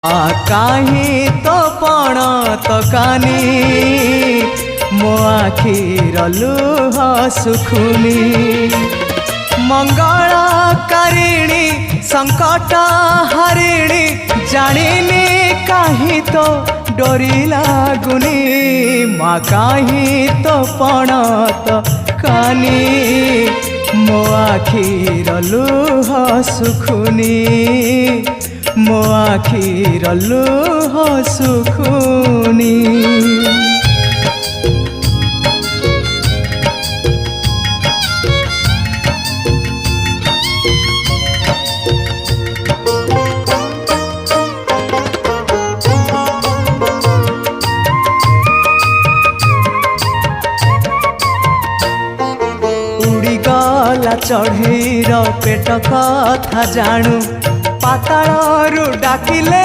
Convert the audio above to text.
काहे तो पण तो कानी मो आखिर लुह सुखुनी मंगलकारिणी संकट हरिणी जानिनी कहीं तो डोरी लागुनी माँ कहीं तो पण तो कानी मो आखिर लुह सुखुनी मो आखिर लुह सुखुनी। उड़ीगला चढ़ईर पेट कथा जानू पातालरू डाकिले